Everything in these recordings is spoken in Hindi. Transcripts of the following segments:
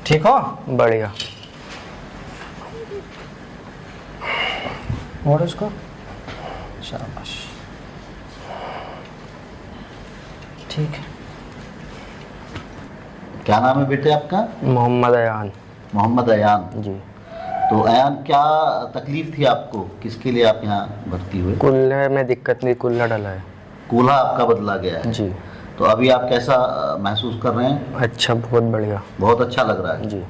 ठीक हो? बढ़िया। और इसको शाबाश, ठीक है। क्या नाम है बेटे आपका? मोहम्मद अयान। मोहम्मद अयान जी। तो अयान, क्या तकलीफ थी आपको, किसके लिए आप यहाँ भर्ती हुए? कुल्हे में दिक्कत नहीं, कुल्ला डला है। कूल्हा आपका बदला गया है जी। तो अभी आप कैसा महसूस कर रहे हैं? अच्छा, बहुत बढ़िया। बहुत अच्छा लग रहा है। जी।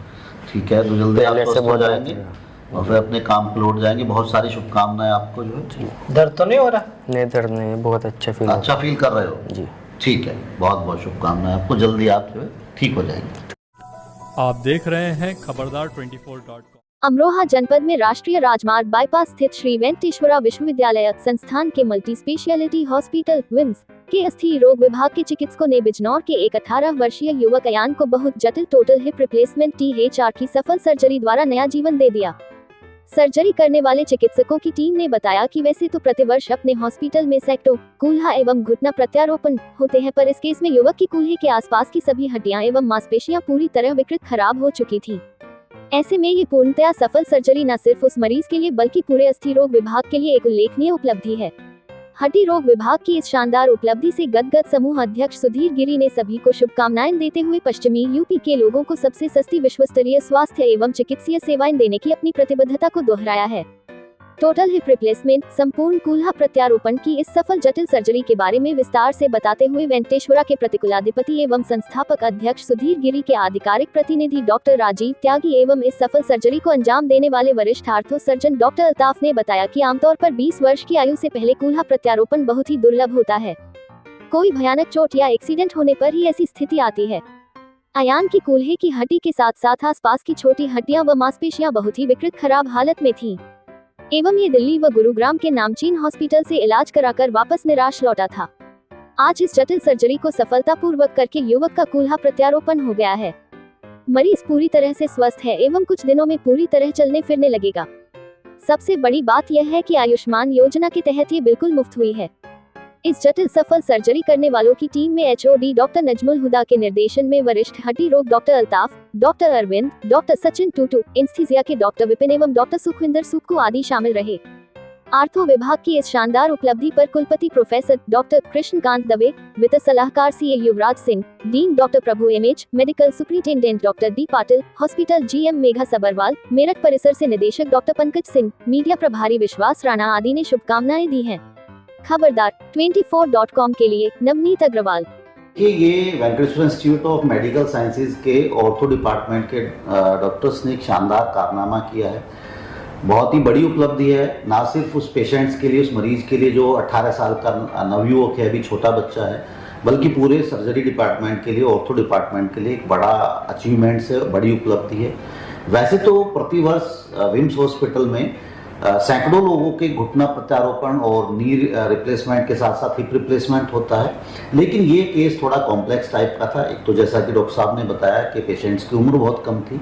ठीक है, तो जल्दी आप पहले से स्वस्थ हो बहुत जाएंगे बढ़िया। और फिर अपने काम पे लौट जाएंगे। बहुत सारी शुभकामनाएं आपको जो है। जी। दर्द तो नहीं हो रहा? नहीं, दर्द नहीं है, बहुत अच्छा फील अच्छा फील कर रहे हो? जी। ठीक है, बहुत बहुत शुभकामनाएं आपको। जल्दी आप जो है ठीक हो जाएंगे। आप देख रहे हैं खबरदार 24.com। अमरोहा जनपद में राष्ट्रीय राजमार्ग बाईपास स्थित श्री वेंकटेश्वरा विश्वविद्यालय संस्थान के मल्टी स्पेशलिटी हॉस्पिटल विम्स के अस्थि रोग विभाग के चिकित्सकों ने बिजनौर के एक 18 वर्षीय युवक अयान को बहुत जटिल टोटल हिप रिप्लेसमेंट THR की सफल सर्जरी द्वारा नया जीवन दे दिया। सर्जरी करने वाले चिकित्सकों की टीम ने बताया कि वैसे तो प्रतिवर्ष अपने हॉस्पिटल में सैकड़ों कूल्हा एवं घुटना प्रत्यारोपण होते हैं, पर इस केस में युवक की कूल्हे के आसपास की सभी हड्डियां एवं मांसपेशियां पूरी तरह विकृत खराब हो चुकी थी। ऐसे में ये पूर्णतया सफल सर्जरी न सिर्फ उस मरीज के लिए बल्कि पूरे अस्थि रोग विभाग के लिए एक उल्लेखनीय उपलब्धि है। हड्डी रोग विभाग की इस शानदार उपलब्धि से गदगद समूह अध्यक्ष सुधीर गिरी ने सभी को शुभकामनाएं देते हुए पश्चिमी यूपी के लोगों को सबसे सस्ती विश्वस्तरीय स्वास्थ्य एवं चिकित्सीय सेवाएं देने की अपनी प्रतिबद्धता को दोहराया है। टोटल हिप रिप्लेसमेंट, संपूर्ण कूल्हा प्रत्यारोपण की इस सफल जटिल सर्जरी के बारे में विस्तार से बताते हुए वेंकटेश्वरा के प्रतिकुलाधिपति एवं संस्थापक अध्यक्ष सुधीर गिरी के आधिकारिक प्रतिनिधि डॉक्टर राजीव त्यागी एवं इस सफल सर्जरी को अंजाम देने वाले वरिष्ठ आर्थो सर्जन डॉक्टर अल्ताफ ने बताया कि आमतौर पर 20 वर्ष की आयु से पहले कूल्हा प्रत्यारोपण बहुत ही दुर्लभ होता है। कोई भयानक चोट या एक्सीडेंट होने पर ही ऐसी स्थिति आती है। अयान की कूल्हे की हड्डी के साथ साथ आसपास की छोटी हड्डियां व मांसपेशियां बहुत ही विकृत खराब हालत में थी एवं ये दिल्ली व गुरुग्राम के नामचीन हॉस्पिटल से इलाज कराकर वापस निराश लौटा था। आज इस जटिल सर्जरी को सफलतापूर्वक करके युवक का कूल्हा प्रत्यारोपण हो गया है। मरीज पूरी तरह से स्वस्थ है एवं कुछ दिनों में पूरी तरह चलने फिरने लगेगा। सबसे बड़ी बात यह है कि आयुष्मान योजना के तहत ये बिल्कुल मुफ्त हुई है। इस जटिल सफल सर्जरी करने वालों की टीम में HOD डॉक्टर नजमुल हुदा के निर्देशन में वरिष्ठ हड्डी रोग doctor Altaf, doctor Arvind, doctor Sachin Tutu, anaesthesia के डॉक्टर विपिन एवं डॉक्टर सुखविंदर सुक्कू आदि शामिल रहे। आर्थो विभाग की इस शानदार उपलब्धि पर कुलपति प्रोफेसर डॉक्टर कृष्णकांत दवे, वित्त सलाहकार CA Yuvraj Singh, dean doctor प्रभु MH, medical superintendent doctor D Patil, hospital GM Megha Sabharwal, Meerut परिसर से निदेशक डॉक्टर पंकज सिंह, मीडिया प्रभारी विश्वास राणा आदि ने शुभकामनाएं दी हैं। खबरदार 24.com के लिए नवनीत अग्रवाल। ये Venkateshwar institute of medical sciences के ऑर्थो डिपार्टमेंट के डॉक्टर्स ने एक शानदार कारनामा किया है। बहुत ही बड़ी उपलब्धि है, ना सिर्फ उस पेशेंट्स के लिए, उस मरीज के लिए जो 18 साल का नवयुवक है, अभी छोटा बच्चा है, बल्कि पूरे सर्जरी डिपार्टमेंट के लिए, ऑर्थो डिपार्टमेंट के लिए एक बड़ा अचीवमेंट है, बड़ी उपलब्धि है। वैसे तो प्रतिवर्ष विम्स हॉस्पिटल में सैकड़ों लोगों के घुटना प्रत्यारोपण और नी रिप्लेसमेंट के साथ साथ हिप रिप्लेसमेंट होता है, लेकिन ये केस थोड़ा कॉम्प्लेक्स टाइप का था। एक तो जैसा कि डॉक्टर साहब ने बताया कि पेशेंट्स की उम्र बहुत कम थी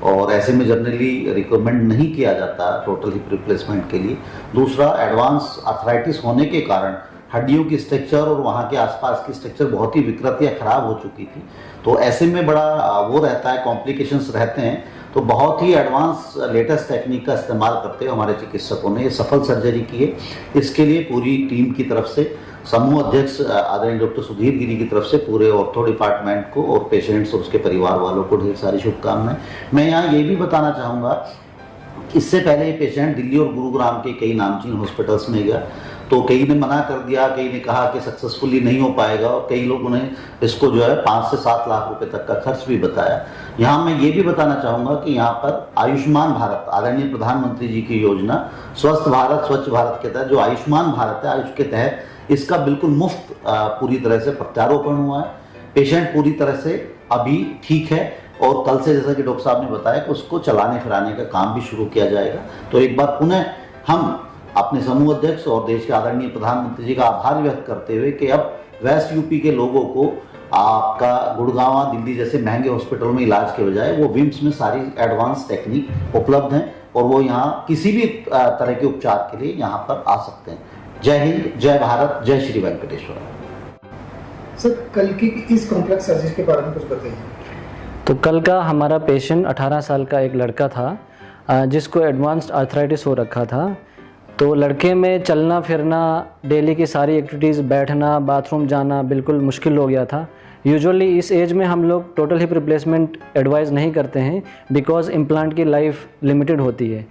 और ऐसे में जनरली रिकमेंड नहीं किया जाता टोटल हिप रिप्लेसमेंट के लिए। दूसरा, एडवांस आर्थराइटिस होने के कारण हड्डियों की स्ट्रक्चर और वहाँ के आसपास की स्ट्रक्चर बहुत ही विकृत या खराब हो चुकी थी, तो ऐसे में बड़ा वो रहता है, कॉम्प्लिकेशंस रहते हैं। तो बहुत ही एडवांस लेटेस्ट टेक्निक का इस्तेमाल करते हुए हमारे चिकित्सकों ने ये सफल सर्जरी की है। इसके लिए पूरी टीम की तरफ से, समूह अध्यक्ष आदरणीय डॉक्टर सुधीर गिरी की तरफ से पूरे ऑर्थो डिपार्टमेंट को और पेशेंट्स और उसके परिवार वालों को ढेर सारी शुभकामनाएं। मैं यहाँ ये भी बताना चाहूँगा, इससे पहले ये पेशेंट दिल्ली और गुरुग्राम के कई नामचीन हॉस्पिटल्स में गया, तो कई ने मना कर दिया, कई ने कहा कि सक्सेसफुली नहीं हो पाएगा और कई लोगों ने इसको जो है 5 से 7 लाख रुपए तक का खर्च भी बताया। यहाँ मैं ये भी बताना चाहूँगा कि यहाँ पर आयुष्मान भारत, आदरणीय प्रधानमंत्री जी की योजना स्वस्थ भारत स्वच्छ भारत के तहत जो आयुष्मान भारत है, आयुष के तहत इसका बिल्कुल मुफ्त पूरी तरह से प्रत्यारोपण हुआ है। पेशेंट पूरी तरह से अभी ठीक है और कल से, जैसा कि डॉक्टर साहब ने बताया, कि उसको चलाने फिराने का काम भी शुरू किया जाएगा। तो एक बार पुनः हम अपने समूह अध्यक्ष और देश के आदरणीय प्रधानमंत्री जी का आभार व्यक्त करते हुए कि अब वेस्ट यूपी के लोगों को आपका गुड़गांव, दिल्ली जैसे महंगे हॉस्पिटल में इलाज के बजाय वो विम्स में सारी एडवांस टेक्निक उपलब्ध हैं और वो यहाँ किसी भी तरह के उपचार के लिए यहाँ पर आ सकते हैं। जय हिंद, जय भारत, जय श्री वेंकटेश्वर। सर, कल की इस कॉम्प्लेक्स सर्जरी के बारे में कुछ बताइए। तो कल का हमारा पेशेंट 18 साल का एक लड़का था जिसको एडवांस्ड आर्थराइटिस हो रखा था। तो लड़के में चलना फिरना, डेली की सारी एक्टिविटीज़, बैठना, बाथरूम जाना बिल्कुल मुश्किल हो गया था। यूजुअली इस एज में हम लोग टोटल हिप रिप्लेसमेंट एडवाइस नहीं करते हैं बिकॉज़ इम्प्लांट की लाइफ लिमिटेड होती है,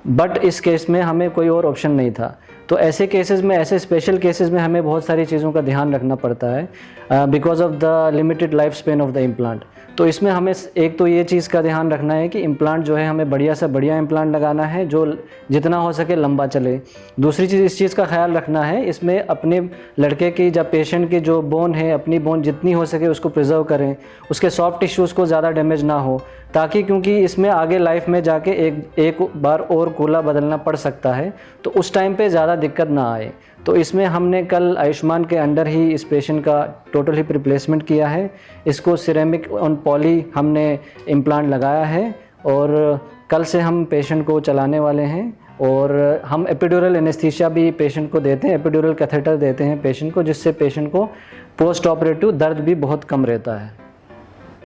बट इस केस में हमें कोई और ऑप्शन नहीं था। तो ऐसे केसेस में, ऐसे स्पेशल केसेस में हमें बहुत सारी चीज़ों का ध्यान रखना पड़ता है because of the limited life span of the implant. तो इसमें हमें एक तो ये चीज़ का ध्यान रखना है कि इम्प्लांट जो है हमें बढ़िया से बढ़िया इम्प्लांट लगाना है जो जितना हो सके लंबा चले। दूसरी चीज़, इस चीज़ का ख्याल रखना है इसमें अपने लड़के की, जब पेशेंट की जो बोन है, अपनी बोन जितनी हो सके उसको प्रिजर्व करें, उसके सॉफ्ट टिश्यूज़ को ज़्यादा डैमेज ना हो, ताकि क्योंकि इसमें आगे लाइफ में जाके एक बार और कूला बदलना पड़ सकता है, तो उस टाइम पे ज़्यादा दिक्कत ना आए। तो इसमें हमने कल आयुष्मान के अंडर ही इस पेशेंट का टोटल हिप रिप्लेसमेंट किया है। इसको सिरेमिक ऑन पॉली हमने इम्प्लांट लगाया है और कल से हम पेशेंट को चलाने वाले हैं। और हम एपिड्यूरल एनेस्थीसिया भी पेशेंट को देते हैं, एपिड्यूरल कैथेटर देते हैं पेशेंट को, जिससे पेशेंट को पोस्ट ऑपरेटिव दर्द भी बहुत कम रहता है।